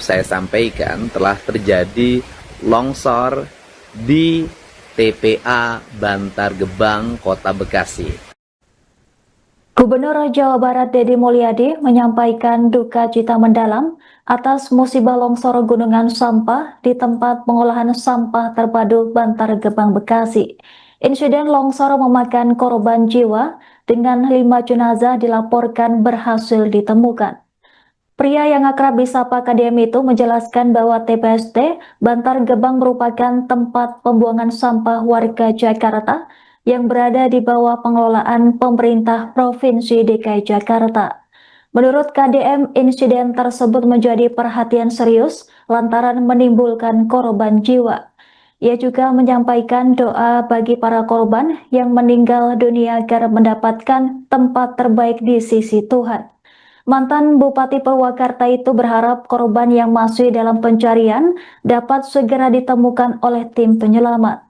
saya sampaikan telah terjadi longsor di TPA Bantar Gebang, Kota Bekasi. Gubernur Jawa Barat Deddy Mulyadi menyampaikan duka cita mendalam atas musibah longsor gunungan sampah di tempat pengolahan sampah terpadu Bantar Gebang, Bekasi. Insiden longsor memakan korban jiwa dengan 5 jenazah dilaporkan berhasil ditemukan. Pria yang akrab disapa KDM itu menjelaskan bahwa TPST Bantar Gebang merupakan tempat pembuangan sampah warga Jakarta yang berada di bawah pengelolaan pemerintah Provinsi DKI Jakarta. Menurut KDM, insiden tersebut menjadi perhatian serius lantaran menimbulkan korban jiwa. Ia juga menyampaikan doa bagi para korban yang meninggal dunia agar mendapatkan tempat terbaik di sisi Tuhan. Mantan Bupati Purwakarta itu berharap korban yang masih dalam pencarian dapat segera ditemukan oleh tim penyelamat.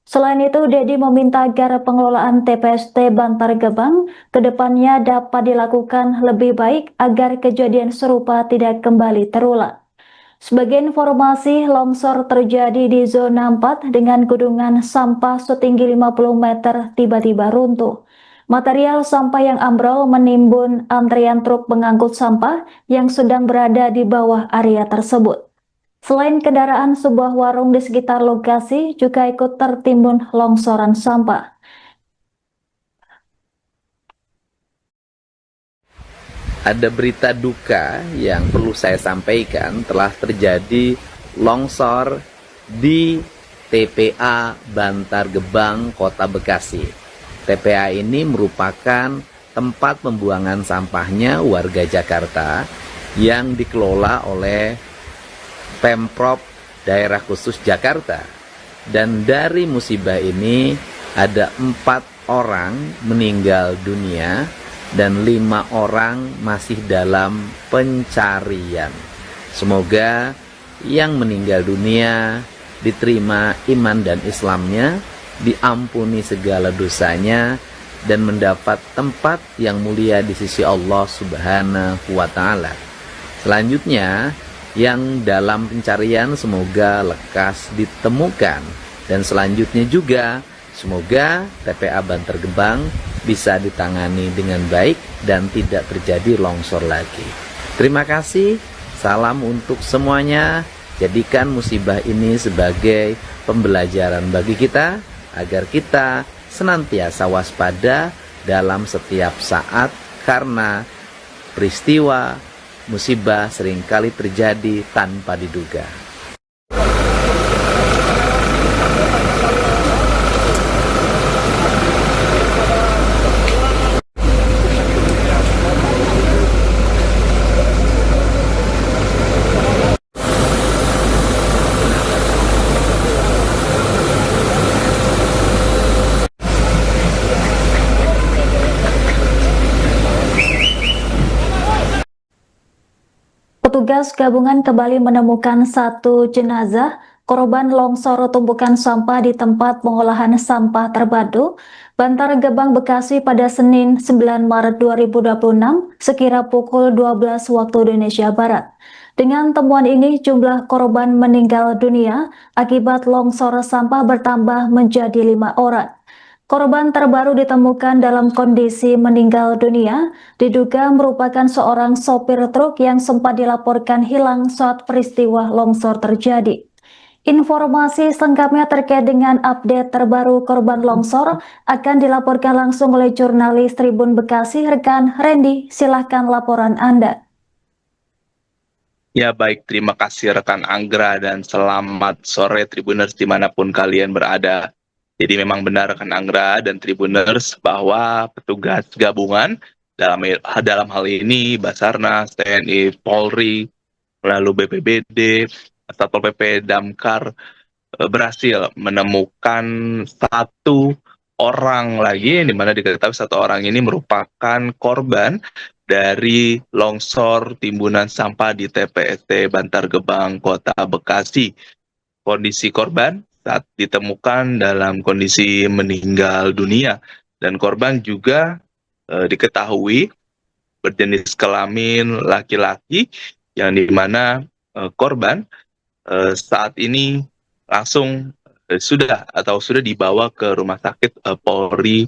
Selain itu, Deddy meminta agar pengelolaan TPST Bantar Gebang kedepannya dapat dilakukan lebih baik agar kejadian serupa tidak kembali terulang. Sebagai informasi, longsor terjadi di zona 4 dengan gunungan sampah setinggi 50 meter tiba-tiba runtuh. Material sampah yang ambrol menimbun antrian truk pengangkut sampah yang sedang berada di bawah area tersebut. Selain kendaraan, sebuah warung di sekitar lokasi juga ikut tertimbun longsoran sampah. Ada berita duka yang perlu saya sampaikan, telah terjadi longsor di TPA Bantar Gebang, Kota Bekasi. TPA ini merupakan tempat pembuangan sampahnya warga Jakarta yang dikelola oleh Pemprov Daerah Khusus Jakarta. Dan dari musibah ini ada 4 orang meninggal dunia dan 5 orang masih dalam pencarian. Semoga yang meninggal dunia diterima iman dan Islamnya, diampuni segala dosanya, dan mendapat tempat yang mulia di sisi Allah Subhanahu wa Ta'ala. Selanjutnya, yang dalam pencarian semoga lekas ditemukan, dan selanjutnya juga semoga TPA Bantar Gebang bisa ditangani dengan baik dan tidak terjadi longsor lagi. Terima kasih, salam untuk semuanya. Jadikan musibah ini sebagai pembelajaran bagi kita, agar kita senantiasa waspada dalam setiap saat, karena peristiwa musibah seringkali terjadi tanpa diduga. Petugas gabungan kembali menemukan 1 jenazah korban longsor tumpukan sampah di tempat pengolahan sampah terpadu Bantar Gebang, Bekasi pada Senin 9 Maret 2026 sekira pukul 12 waktu Indonesia Barat. Dengan temuan ini, jumlah korban meninggal dunia akibat longsor sampah bertambah menjadi 5 orang. Korban terbaru ditemukan dalam kondisi meninggal dunia, diduga merupakan seorang sopir truk yang sempat dilaporkan hilang saat peristiwa longsor terjadi. Informasi selengkapnya terkait dengan update terbaru korban longsor akan dilaporkan langsung oleh jurnalis Tribun Bekasi, rekan Randy. Silahkan laporan Anda. Ya baik, terima kasih rekan Anggra dan selamat sore Tribuners dimanapun kalian berada. Jadi memang benar rekan Anggra dan Tribuners bahwa petugas gabungan dalam hal ini Basarnas, TNI, Polri, lalu BPBD, Satpol PP, Damkar berhasil menemukan 1 orang lagi, di mana diketahui 1 orang ini merupakan korban dari longsor timbunan sampah di TPST Bantar Gebang, Kota Bekasi. Kondisi korban saat ditemukan dalam kondisi meninggal dunia, dan korban juga diketahui berjenis kelamin laki-laki, yang dimana korban saat ini langsung sudah dibawa ke Rumah Sakit Polri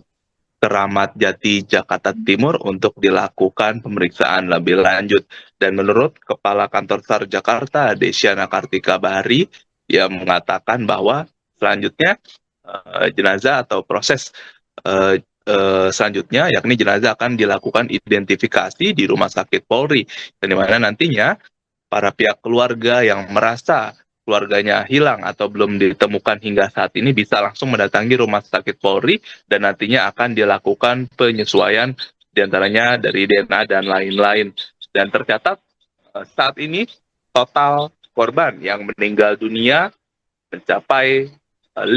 Kramat Jati, Jakarta Timur untuk dilakukan pemeriksaan lebih lanjut. Dan menurut Kepala Kantor SAR Jakarta, Desyana Kartika Bahari, yang mengatakan bahwa selanjutnya jenazah atau proses selanjutnya, yakni jenazah akan dilakukan identifikasi di Rumah Sakit Polri, dan di mana nantinya para pihak keluarga yang merasa keluarganya hilang atau belum ditemukan hingga saat ini bisa langsung mendatangi Rumah Sakit Polri, dan nantinya akan dilakukan penyesuaian diantaranya dari DNA dan lain-lain. Dan tercatat saat ini total korban yang meninggal dunia mencapai 5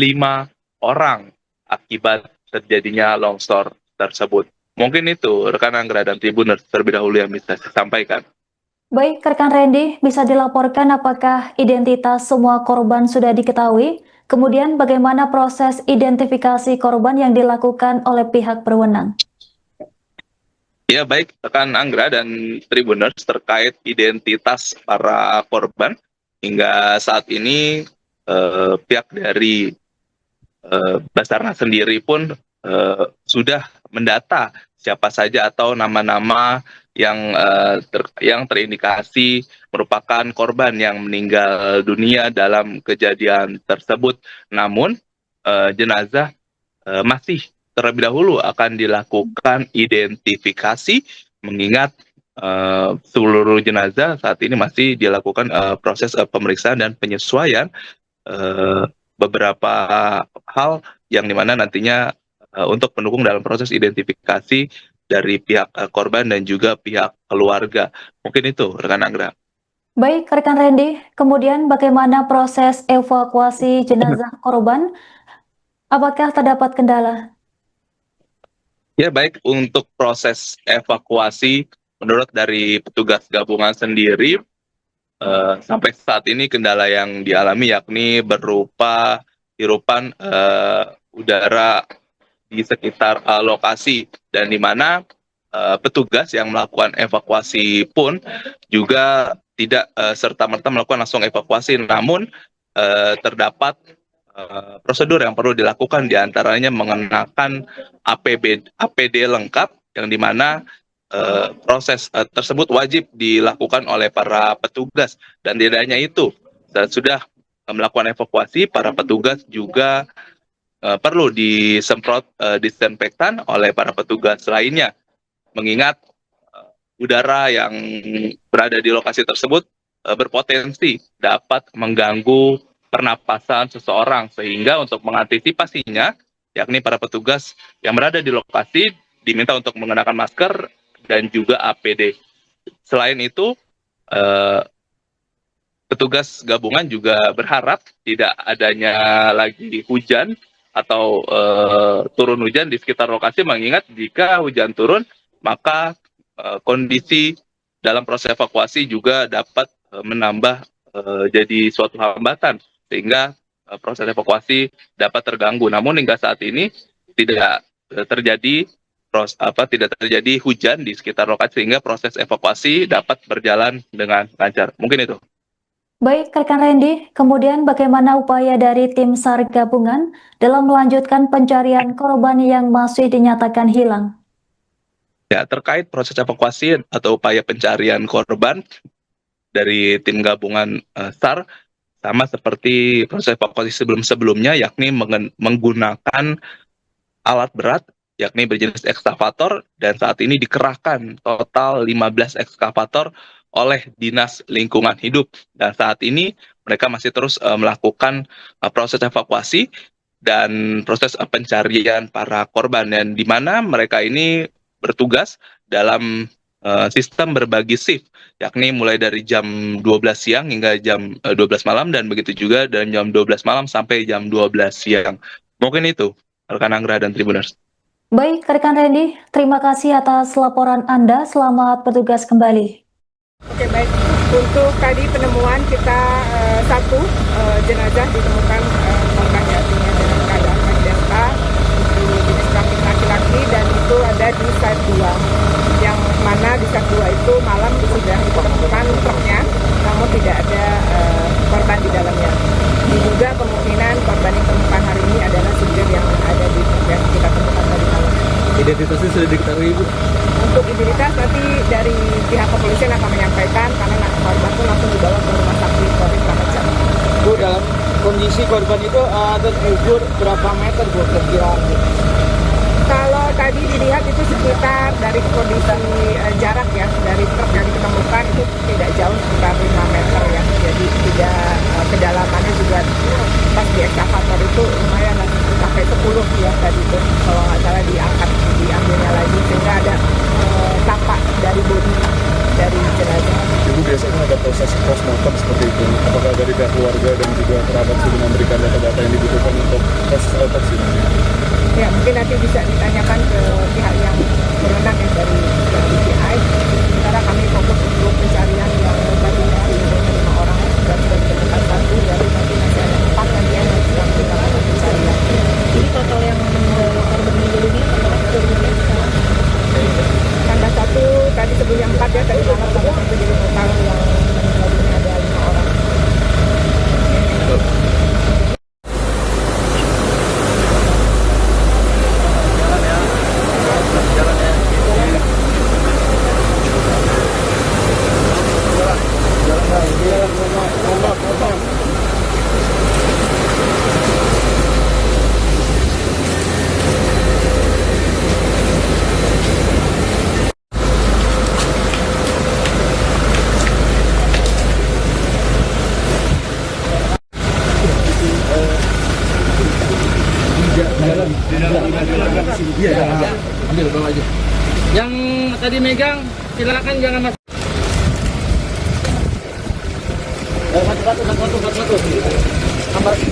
orang akibat terjadinya longsor tersebut. Mungkin itu rekan Anggra dan Tribuners terlebih dahulu yang bisa saya sampaikan. Baik, rekan Randy, bisa dilaporkan apakah identitas semua korban sudah diketahui? Kemudian bagaimana proses identifikasi korban yang dilakukan oleh pihak berwenang? Ya, baik rekan Anggra dan Tribuners, terkait identitas para korban, hingga saat ini pihak dari Basarnas sendiri pun sudah mendata siapa saja atau nama-nama yang terindikasi merupakan korban yang meninggal dunia dalam kejadian tersebut. Namun jenazah masih terlebih dahulu akan dilakukan identifikasi, mengingat seluruh jenazah saat ini masih dilakukan proses pemeriksaan dan penyesuaian beberapa hal yang dimana nantinya untuk pendukung dalam proses identifikasi dari pihak korban dan juga pihak keluarga. Mungkin itu rekan Anggra. Baik, rekan Randy, kemudian bagaimana proses evakuasi jenazah korban? Apakah terdapat kendala? Ya, baik, untuk proses evakuasi menurut dari petugas gabungan sendiri sampai saat ini kendala yang dialami yakni berupa hirupan udara di sekitar lokasi, dan di mana petugas yang melakukan evakuasi pun juga tidak serta-merta melakukan langsung evakuasi, namun terdapat prosedur yang perlu dilakukan, diantaranya mengenakan APD lengkap, yang dimana proses tersebut wajib dilakukan oleh para petugas. Dan tidak hanya itu, sudah melakukan evakuasi, para petugas juga perlu disemprot disinfektan oleh para petugas lainnya, mengingat udara yang berada di lokasi tersebut berpotensi dapat mengganggu pernapasan seseorang, sehingga untuk mengantisipasinya, yakni para petugas yang berada di lokasi diminta untuk mengenakan masker dan juga APD. Selain itu, petugas gabungan juga berharap tidak adanya lagi hujan atau turun hujan di sekitar lokasi, mengingat jika hujan turun maka kondisi dalam proses evakuasi juga dapat menambah jadi suatu hambatan, sehingga proses evakuasi dapat terganggu. Namun hingga saat ini tidak terjadi hujan di sekitar lokasi, sehingga proses evakuasi dapat berjalan dengan lancar. Mungkin itu. Baik, rekan Randy, kemudian bagaimana upaya dari tim SAR gabungan dalam melanjutkan pencarian korban yang masih dinyatakan hilang? Ya, terkait proses evakuasi atau upaya pencarian korban dari tim gabungan SAR, sama seperti proses evakuasi sebelumnya, yakni menggunakan alat berat, yakni berjenis ekskavator, dan saat ini dikerahkan total 15 ekskavator oleh Dinas Lingkungan Hidup. Dan saat ini mereka masih terus melakukan proses evakuasi dan proses pencarian para korban, dan di mana mereka ini bertugas dalam sistem berbagi shift, yakni mulai dari jam 12 siang hingga jam 12 malam, dan begitu juga dari jam 12 malam sampai jam 12 siang. Mungkin itu rekan Anggra dan Tribuners. Baik, rekan Randy, terima kasih atas laporan Anda. Selamat bertugas kembali. Oke, baik. Untuk tadi penemuan kita satu jenazah ditemukan korban artinya dengan keadaan Delta, itu jenis kelamin laki-laki, dan itu ada di site 2 yang mana di set 2 itu malam sudah ditemukan truknya, namun tidak ada korban di dalamnya. Diduga kemungkinan korban yang ditemukan hari ini adalah supir yang ada di truk yang kita temukan tadi malam. Identitasnya sudah diketahui, Bu? Untuk identitas nanti dari pihak kepolisian akan menyampaikan, karena korban pun langsung dibawa ke rumah sakit Polri Kramat Jati. Bu, dalam kondisi korban itu ada gugur berapa meter, Bu, perkiraan? Kalau tadi dilihat itu sekitar dari kondisi jarak ya, dari truk yang ditemukan itu tidak jauh, sekitar 5 meter ya. Jadi tidak kedalamannya juga pas di ekskavator itu lumayan lah, sampai 10 ya tadi itu. Kalau nggak salah diambilnya lagi sehingga ada tapak dari bodi dari jenazah. Ibu, biasanya ada proses postmortem seperti itu. Apakah dari pihak keluarga dan juga kerabat sudah memberikan data-data yang dibutuhkan untuk proses otopsi? Ya, mungkin nanti bisa ditanyakan ke pihak yang berwenang ya dari DPI. Sementara kami fokus untuk pencarian yang tadinya ada 5 orang dan sudah ditemukan 1, jadi nanti masih ada 4 lagi yang sedang kita lakukan pencarian. Jadi total yang korban meninggal ini Tambah 1 tadi sebelumnya 4 ya, tadi malam tambah 1 jadi total yang meninggal ini ada 5 orang. Ambil, bawa aja. Yang tadi megang, silakan jangan masuk. Satu.